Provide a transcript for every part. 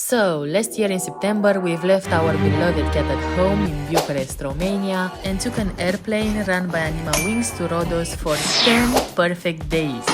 So, last year in September, we've left our beloved cat at home in Bucharest, Romania, and took an airplane run by Anima Wings to Rhodos for 10 perfect days.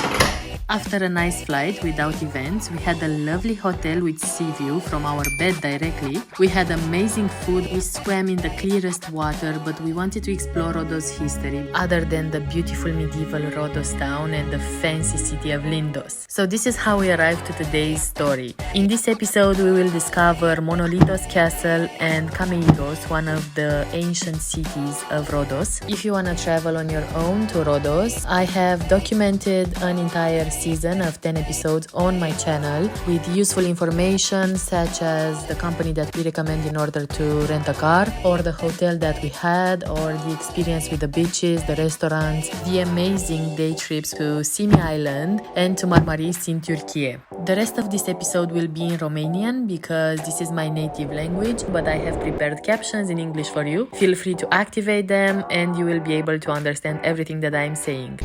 After a nice flight without events, we had a lovely hotel with sea view from our bed directly. We had amazing food, we swam in the clearest water, but we wanted to explore Rhodos' history, other than the beautiful medieval Rhodos town and the fancy city of Lindos. So this is how we arrived to today's story. In this episode, we will discover Monolitos Castle and Kameiros, one of the ancient cities of Rhodos. If you want to travel on your own to Rhodos, I have documented an entire season of 10 episodes on my channel with useful information such as the company that we recommend in order to rent a car, or the hotel that we had, or the experience with the beaches, the restaurants, the amazing day trips to Simi Island and to Marmaris in Turkey. The rest of this episode will be in Romanian because this is my native language, but I have prepared captions in English for you. Feel free to activate them and you will be able to understand everything that I am saying.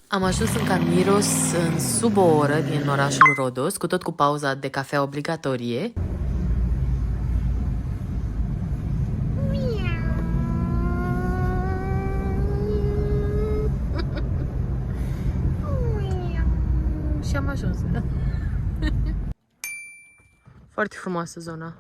Am ajuns în Kameiros în sub o oră din orașul Rhodos, cu tot cu pauza de cafea obligatorie. Și am ajuns. Foarte frumoasă zona.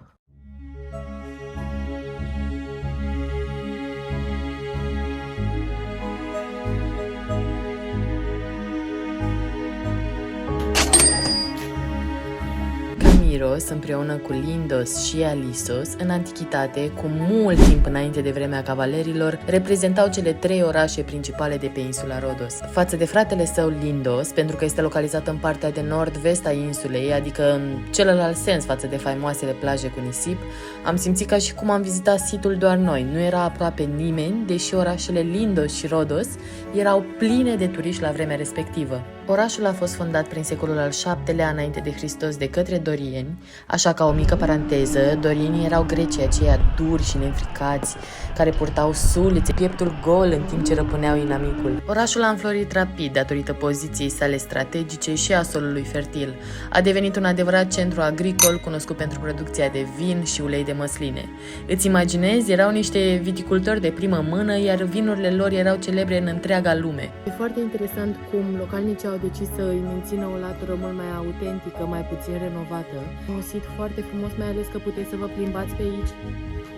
Kameiros, împreună cu Lindos și Alisos, în antichitate, cu mult timp înainte de vremea cavalerilor, reprezentau cele trei orașe principale de pe insula Rhodos. Față de fratele său Lindos, pentru că este localizat în partea de nord-vest a insulei, adică în celălalt sens față de faimoasele plaje cu nisip, am simțit ca și cum am vizitat situl doar noi. Nu era aproape nimeni, deși orașele Lindos și Rhodos erau pline de turiști la vremea respectivă. Orașul a fost fondat prin secolul al VII-lea înainte de Hristos de către dorieni, așa ca o mică paranteză, dorienii erau grecii aceia duri și neînfricați, care purtau sulițe, pieptul gol în timp ce răpuneau inamicul. Orașul a înflorit rapid datorită poziției sale strategice și a solului fertil. A devenit un adevărat centru agricol cunoscut pentru producția de vin și ulei de măsline. Îți imaginezi, erau niște viticultori de primă mână, iar vinurile lor erau celebre în întreaga lume. E foarte interesant cum localnicii au decis să îi mențină o latură mult mai autentică, mai puțin renovată. Un sit foarte frumos, mai ales că puteți să vă plimbați pe aici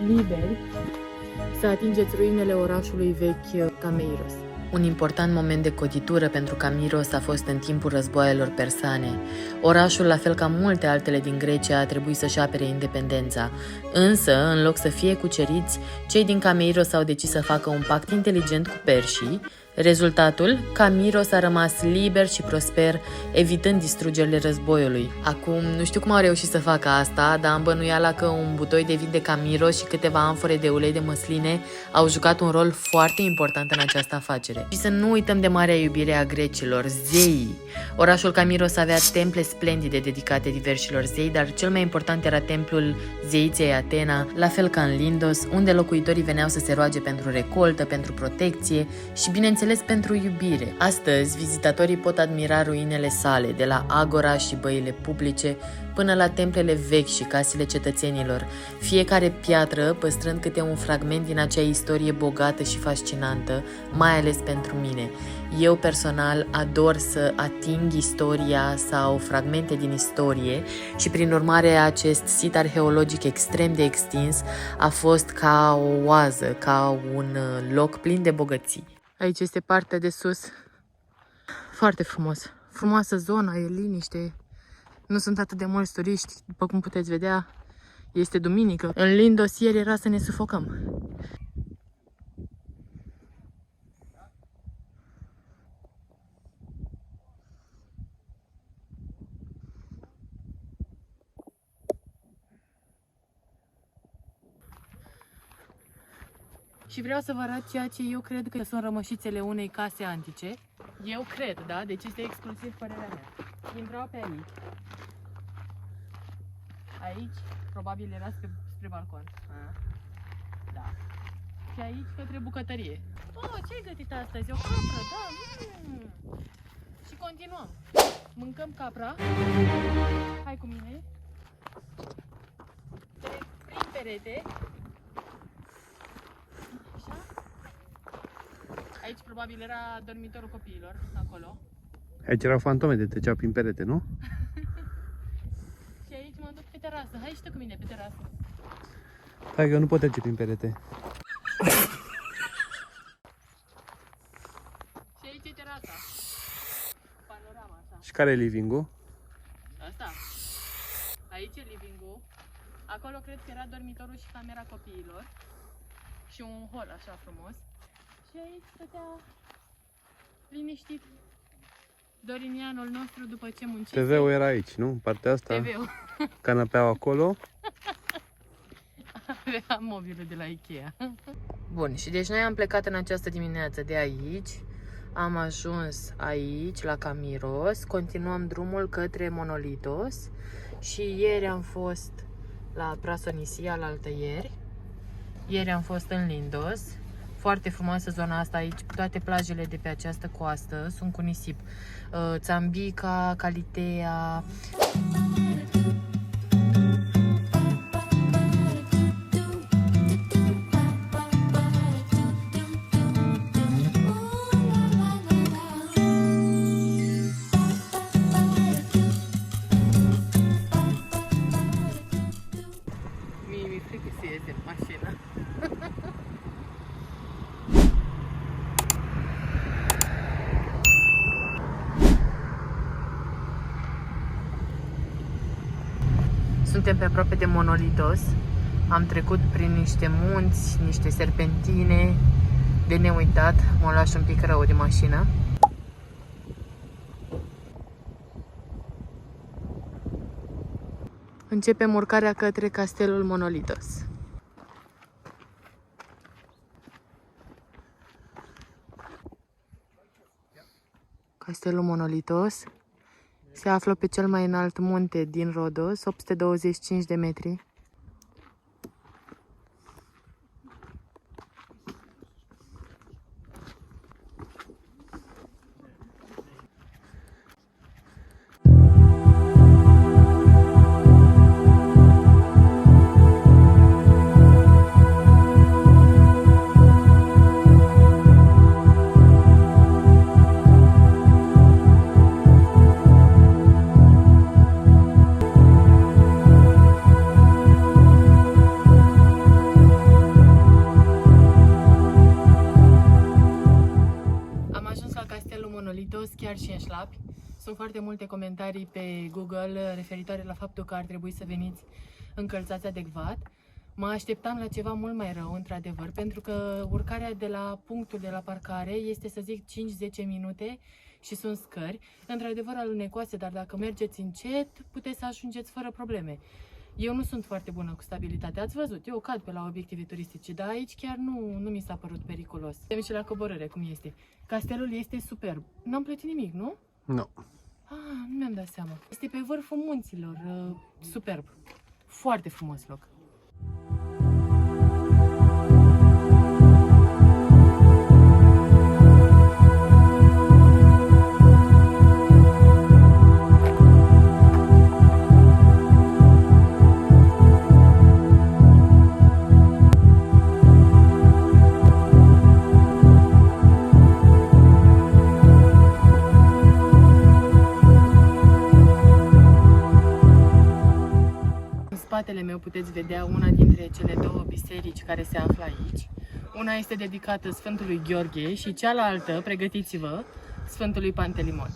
liberi, să atingeți ruinele orașului vechi Kameiros. Un important moment de cotitură pentru Kameiros a fost în timpul războaielor persane. Orașul, la fel ca multe altele din Grecia, a trebuit să-și apere independența. Însă, în loc să fie cuceriți, cei din Kameiros au decis să facă un pact inteligent cu perșii. Rezultatul? Kameiros a rămas liber și prosper, evitând distrugerile războiului. Acum, nu știu cum au reușit să facă asta, dar am bănuiala că un butoi de vin de Kameiros și câteva amfore de ulei de măsline au jucat un rol foarte important în această afacere. Și să nu uităm de marea iubire a grecilor, zeii. Orașul Kameiros avea temple splendide dedicate diversilor zei, dar cel mai important era templul zeiței Atena, la fel ca în Lindos, unde locuitorii veneau să se roage pentru recoltă, pentru protecție și, bineînțeles, pentru iubire. Astăzi, vizitatorii pot admira ruinele sale, de la agora și băile publice până la templele vechi și casele cetățenilor, fiecare piatră păstrând câte un fragment din acea istorie bogată și fascinantă, mai ales pentru mine. Eu personal ador să ating istoria sau fragmente din istorie și prin urmare acest sit arheologic extrem de extins a fost ca o oază, ca un loc plin de bogății. Aici este partea de sus. Foarte frumos. Frumoasă zona, e liniște. Nu sunt atât de mulți turiști, după cum puteți vedea, este duminică. În Lindos ieri era să ne sufocăm. Și vreau să vă arăt ceea ce eu cred că sunt rămășițele unei case antice. Eu cred, da? Deci este exclusiv părerea mea. Intrau pe aici. Aici, probabil era spre balcon. Da. și aici către bucătărie. Oh, ce-ai gătit astăzi? O capră, da. Și continuăm. Mâncăm capra. Hai cu mine. Trec prin perete. Așa. Aici probabil era dormitorul copiilor, acolo. Aici erau fantome de trecea prin perete, nu? Și aici mă duc pe terasă. Hai și tu cu mine pe terasă. Hai că eu nu pot trece prin perete. Și aici e terasa. Panorama așa. Și care e living-ul? Asta. Aici e living-ul. Acolo cred că era dormitorul și camera copiilor. Și un hol așa frumos. Și aici stătea liniștit dorinianul nostru după ce muncise. TV-ul era aici, nu? În partea asta. TV-ul. Canapeaua acolo. Avea mobilul de la Ikea. Bun, și deci noi am plecat în această dimineață de aici. Am ajuns aici, la Camiros. Continuăm drumul către Monolitos. Și ieri am fost la Prasonisia, la altăieri. Ieri am fost în Lindos. Foarte frumoasă zona asta aici. Toate plajele de pe această coastă sunt cu nisip. Țambica, Calitea. Mi-e frică să ies din mașină. Suntem pe aproape de Monolitos. Am trecut prin niște munți, niște serpentine de neuitat. M-am luat și un pic rău de mașină. Începem urcarea către castelul Monolitos. Castelul Monolitos se află pe cel mai înalt munte din Rodos, 825 de metri. Chiar și în șlapi. Sunt foarte multe comentarii pe Google referitoare la faptul că ar trebui să veniți încălțați adecvat. Mă așteptam la ceva mult mai rău, într-adevăr, pentru că urcarea de la punctul de la parcare este, să zic, 5-10 minute și sunt scări. Într-adevăr alunecoase, dar dacă mergeți încet, puteți să ajungeți fără probleme. Eu nu sunt foarte bună cu stabilitatea, ați văzut, eu cad pe la obiective turistice, dar aici chiar nu mi s-a părut periculos. Suntem și la coborâre, cum este. Castelul este superb. N-am plătit nimic, nu? Nu. Nu mi-am dat seama. Este pe vârful munților, superb. Foarte frumos loc. În spatele meu puteți vedea una dintre cele două biserici care se află aici. Una este dedicată Sfântului Gheorghe și cealaltă, pregătiți-vă, Sfântului Pantelimon.